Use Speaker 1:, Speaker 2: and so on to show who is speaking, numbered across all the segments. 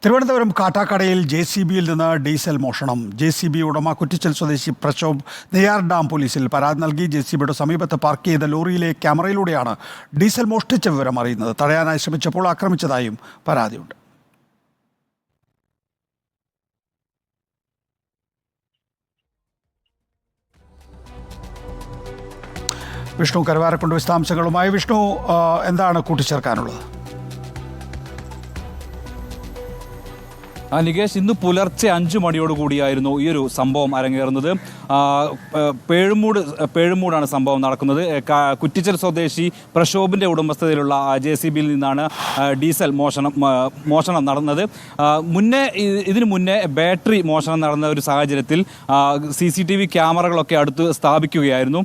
Speaker 1: തിരുവനന്തപുരം കാട്ടാക്കടയിൽ JCBയിൽ നിന്ന് ഡീസൽ മോഷണം. JCB ഉടമ കുറ്റിച്ചൽ സ്വദേശി പ്രശോഭ് നെയ്യാർ ഡാം പോലീസിൽ പരാതി നൽകി. JCBയുടെ സമീപത്ത് പാർക്ക് ചെയ്ത ലോറിയിലെ ക്യാമറയിലൂടെയാണ് ഡീസൽ മോഷ്ടിച്ച വിവരം അറിയുന്നത്. തടയാനായി ശ്രമിച്ചപ്പോൾ ആക്രമിച്ചതായും പരാതിയുണ്ട്. വിഷ്ണു കരുവാരക്കുണ്ട് വിശദാംശങ്ങളുമായി. വിഷ്ണു, എന്താണ് കൂട്ടിച്ചേർക്കാനുള്ളത്?
Speaker 2: നികേഷ്, ഇന്ന് പുലർച്ചെ 5 മണിയോടുകൂടിയായിരുന്നു ഈ ഒരു സംഭവം അരങ്ങേറുന്നത്. പേഴുമൂടാണ് സംഭവം നടക്കുന്നത്. കുറ്റിച്ചൽ സ്വദേശി പ്രശോഭിൻ്റെ ഉടമസ്ഥതയിലുള്ള JCBയിൽ നിന്നാണ് ഡീസൽ മോഷണം നടന്നത്. ഇതിനു മുന്നേ ബാറ്ററി മോഷണം നടന്ന ഒരു സാഹചര്യത്തിൽ CCTV ക്യാമറകളൊക്കെ അടുത്ത് സ്ഥാപിക്കുകയായിരുന്നു.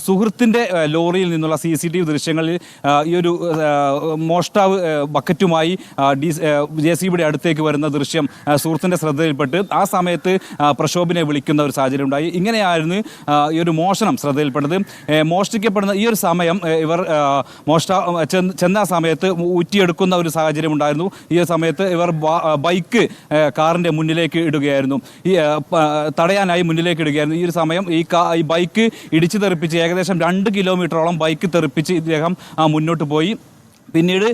Speaker 2: സുഹൃത്തിൻ്റെ ലോറിയിൽ നിന്നുള്ള CCTV ദൃശ്യങ്ങളിൽ ഈ ഒരു മോഷ്ടാവ് ബക്കറ്റുമായി JCBയുടെ അടുത്തേക്ക് വരുന്ന ദൃശ്യം സുഹൃത്തിൻ്റെ ശ്രദ്ധയിൽപ്പെട്ട് ആ സമയത്ത് പ്രശോഭിനെ വിളിക്കുന്ന ഒരു സാഹചര്യം ഉണ്ടായി. ഇങ്ങനെയായിരുന്നു ഈ ഒരു മോഷണം ശ്രദ്ധയിൽപ്പെട്ടത്. മോഷ്ടിക്കപ്പെടുന്ന ഈ ഒരു സമയം ഇവർ ചെന്ന സമയത്ത് ഊറ്റിയെടുക്കുന്ന ഒരു സാഹചര്യം ഉണ്ടായിരുന്നു. ഈ സമയത്ത് ഇവർ ബൈക്ക് കാറിൻ്റെ മുന്നിലേക്ക് ഇടുകയായിരുന്നു. തടയാനായി മുന്നിലേക്ക് ഇടുകയായിരുന്നു. ഈ ഒരു സമയം ഈ ബൈക്ക് ഇടിച്ചു തെറിപ്പിച്ച് ഏകദേശം 2 കിലോമീറ്ററോളം ബൈക്ക് തെറിപ്പിച്ച് ഇദ്ദേഹം മുന്നോട്ട് പോയി. പിന്നീട്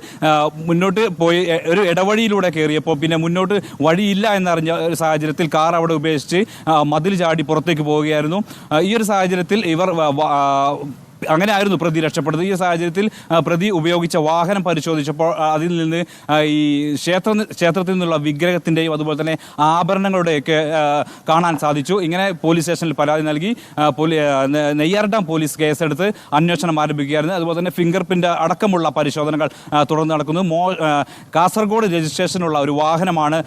Speaker 2: മുന്നോട്ട് പോയി ഒരു ഇടവഴിയിലൂടെ കയറിയപ്പോൾ പിന്നെ മുന്നോട്ട് വഴിയില്ല എന്നറിഞ്ഞ ഒരു സാഹചര്യത്തിൽ കാർ അവിടെ ഉപേക്ഷിച്ച് മതിൽ ചാടി പുറത്തേക്ക് പോവുകയായിരുന്നു. ഈ ഒരു സാഹചര്യത്തിൽ ഇവർ അങ്ങനെ ആയിരുന്നു പ്രതി രക്ഷപ്പെടുന്നത്. ഈ സാഹചര്യത്തിൽ പ്രതി ഉപയോഗിച്ച വാഹനം പരിശോധിച്ചപ്പോൾ അതിൽ നിന്ന് ഈ ക്ഷേത്രത്തിൽ നിന്നുള്ള വിഗ്രഹത്തിൻ്റെയും അതുപോലെ തന്നെ ആഭരണങ്ങളുടെയൊക്കെ കാണാൻ സാധിച്ചു. ഇങ്ങനെ പോലീസ് സ്റ്റേഷനിൽ പരാതി നൽകി നെയ്യാർ ഡാം പോലീസ് കേസെടുത്ത് അന്വേഷണം ആരംഭിക്കുകയായിരുന്നു. അതുപോലെ തന്നെ ഫിംഗർ പ്രിൻ്റ് അടക്കമുള്ള പരിശോധനകൾ തുടർന്ന് നടക്കുന്നു. കാസർഗോഡ് രജിസ്ട്രേഷനുള്ള ഒരു വാഹനമാണ്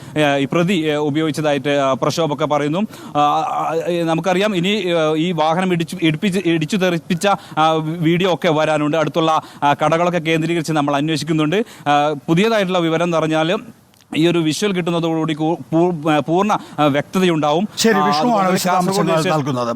Speaker 2: ഈ പ്രതി ഉപയോഗിച്ചതായിട്ട് പ്രക്ഷോഭമൊക്കെ പറയുന്നു. നമുക്കറിയാം ഇനി ഈ വാഹനം ഇടിച്ചു തെറിപ്പിച്ച വീഡിയോ ഒക്കെ വരാനുണ്ട്. അടുത്തുള്ള കടകളൊക്കെ കേന്ദ്രീകരിച്ച് നമ്മൾ അന്വേഷിക്കുന്നുണ്ട്. പുതിയതായിട്ടുള്ള വിവരം എന്ന് പറഞ്ഞാൽ ഈ ഒരു വിഷ്വൽ കിട്ടുന്നതോടുകൂടി പൂർണ്ണ വ്യക്തതയുണ്ടാവും.
Speaker 1: ശരി, വിഷ്ണുവാണ് വിശദാംശങ്ങൾ നൽകുന്നത്.